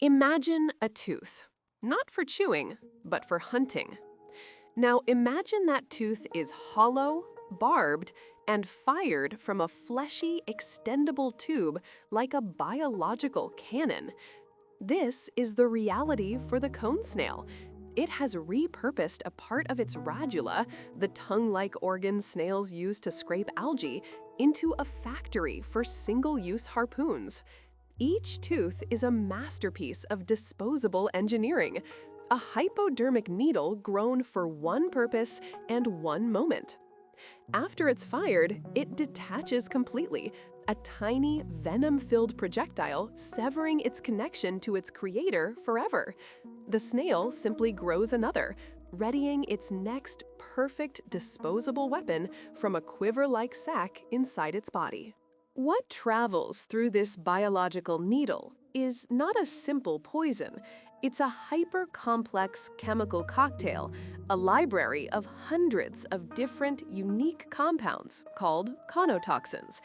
Imagine a tooth, not for chewing, but for hunting. Now imagine that tooth is hollow, barbed, and fired from a fleshy, extendable tube like a biological cannon. This is the reality for the cone snail. It has repurposed a part of its radula, the tongue-like organ snails use to scrape algae, into a factory for single-use harpoons. Each tooth is a masterpiece of disposable engineering, a hypodermic needle grown for one purpose and one moment. After it's fired, it detaches completely, a tiny venom-filled projectile severing its connection to its creator forever. The snail simply grows another, readying its next perfect disposable weapon from a quiver-like sac inside its body. What travels through this biological needle is not a simple poison. It's a hyper-complex chemical cocktail, a library of hundreds of different unique compounds called conotoxins.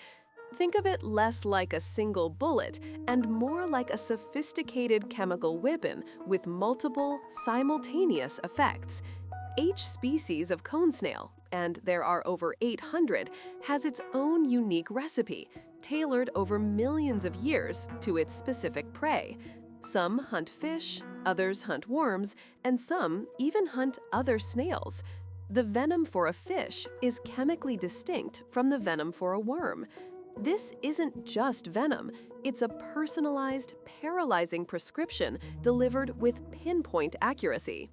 Think of it less like a single bullet and more like a sophisticated chemical weapon with multiple, simultaneous effects. Each species of cone snail, and there are over 800, has its own unique recipe, tailored over millions of years to its specific prey. Some hunt fish, others hunt worms, and some even hunt other snails. The venom for a fish is chemically distinct from the venom for a worm. This isn't just venom, it's a personalized, paralyzing prescription delivered with pinpoint accuracy.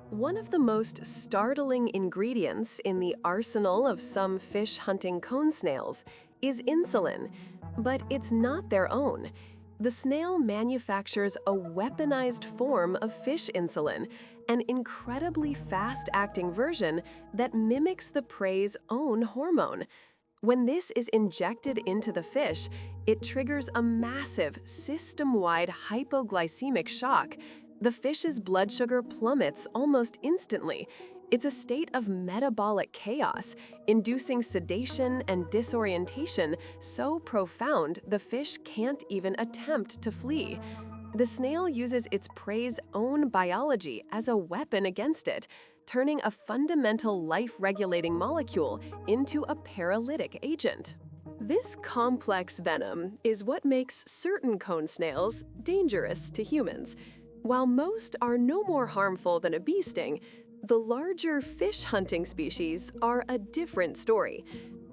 One of the most startling ingredients in the arsenal of some fish-hunting cone snails is insulin, but it's not their own. The snail manufactures a weaponized form of fish insulin, an incredibly fast-acting version that mimics the prey's own hormone. When this is injected into the fish, it triggers a massive, system-wide hypoglycemic shock. The fish's blood sugar plummets almost instantly. It's a state of metabolic chaos, inducing sedation and disorientation so profound the fish can't even attempt to flee. The snail uses its prey's own biology as a weapon against it, turning a fundamental life-regulating molecule into a paralytic agent. This complex venom is what makes certain cone snails dangerous to humans. While most are no more harmful than a bee sting, the larger fish-hunting species are a different story.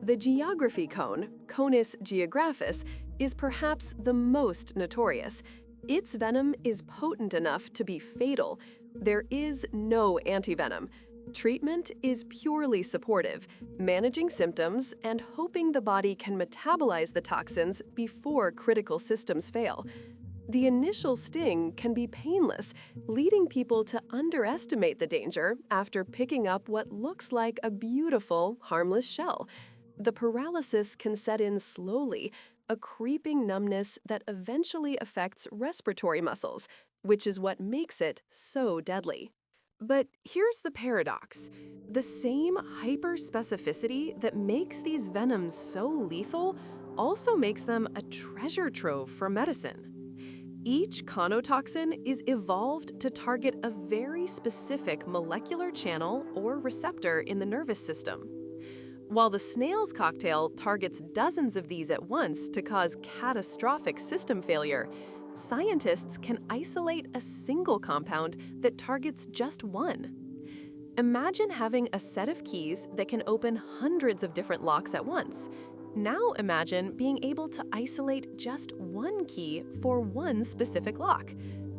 The geography cone, Conus geographus, is perhaps the most notorious. Its venom is potent enough to be fatal. There is no antivenom. Treatment is purely supportive, managing symptoms and hoping the body can metabolize the toxins before critical systems fail. The initial sting can be painless, leading people to underestimate the danger after picking up what looks like a beautiful, harmless shell. The paralysis can set in slowly, a creeping numbness that eventually affects respiratory muscles, which is what makes it so deadly. But here's the paradox. The same hyperspecificity that makes these venoms so lethal also makes them a treasure trove for medicine. Each conotoxin is evolved to target a very specific molecular channel or receptor in the nervous system. While the snail's cocktail targets dozens of these at once to cause catastrophic system failure, scientists can isolate a single compound that targets just one. Imagine having a set of keys that can open hundreds of different locks at once. Now imagine being able to isolate just one key for one specific lock.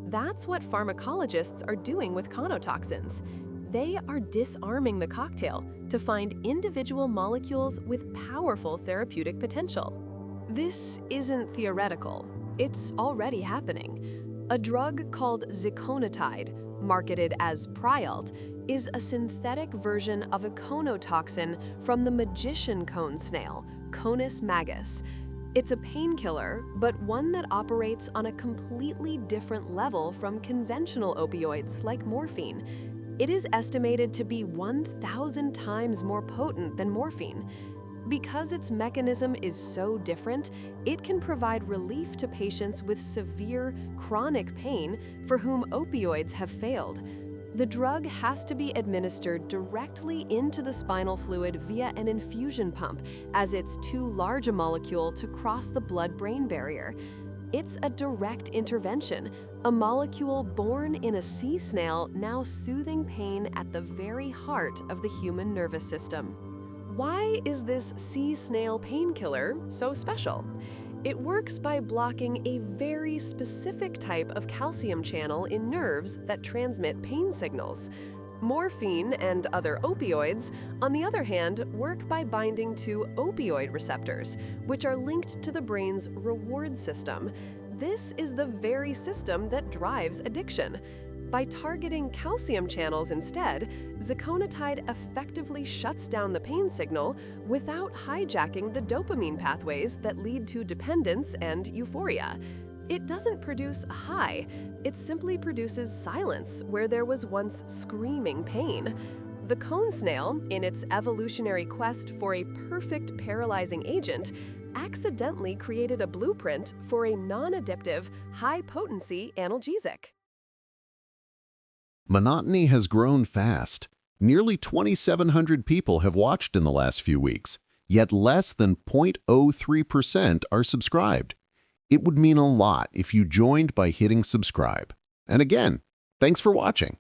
That's what pharmacologists are doing with conotoxins. They are disarming the cocktail to find individual molecules with powerful therapeutic potential. This isn't theoretical. It's already happening. A drug called ziconotide, marketed as Prialt, is a synthetic version of a conotoxin from the magician cone snail, Conus magus. It's a painkiller, but one that operates on a completely different level from conventional opioids like morphine. It is estimated to be 1,000 times more potent than morphine. Because its mechanism is so different, it can provide relief to patients with severe, chronic pain for whom opioids have failed. The drug has to be administered directly into the spinal fluid via an infusion pump, as it's too large a molecule to cross the blood-brain barrier. It's a direct intervention, a molecule born in a sea snail now soothing pain at the very heart of the human nervous system. Why is this sea snail painkiller so special? It works by blocking a very specific type of calcium channel in nerves that transmit pain signals. Morphine and other opioids, on the other hand, work by binding to opioid receptors, which are linked to the brain's reward system. This is the very system that drives addiction. By targeting calcium channels instead, ziconotide effectively shuts down the pain signal without hijacking the dopamine pathways that lead to dependence and euphoria. It doesn't produce a high, it simply produces silence where there was once screaming pain. The cone snail, in its evolutionary quest for a perfect paralyzing agent, accidentally created a blueprint for a non-addictive, high-potency analgesic. Monotony has grown fast. Nearly 2,700 people have watched in the last few weeks, yet less than 0.03% are subscribed. It would mean a lot if you joined by hitting subscribe. And again, thanks for watching.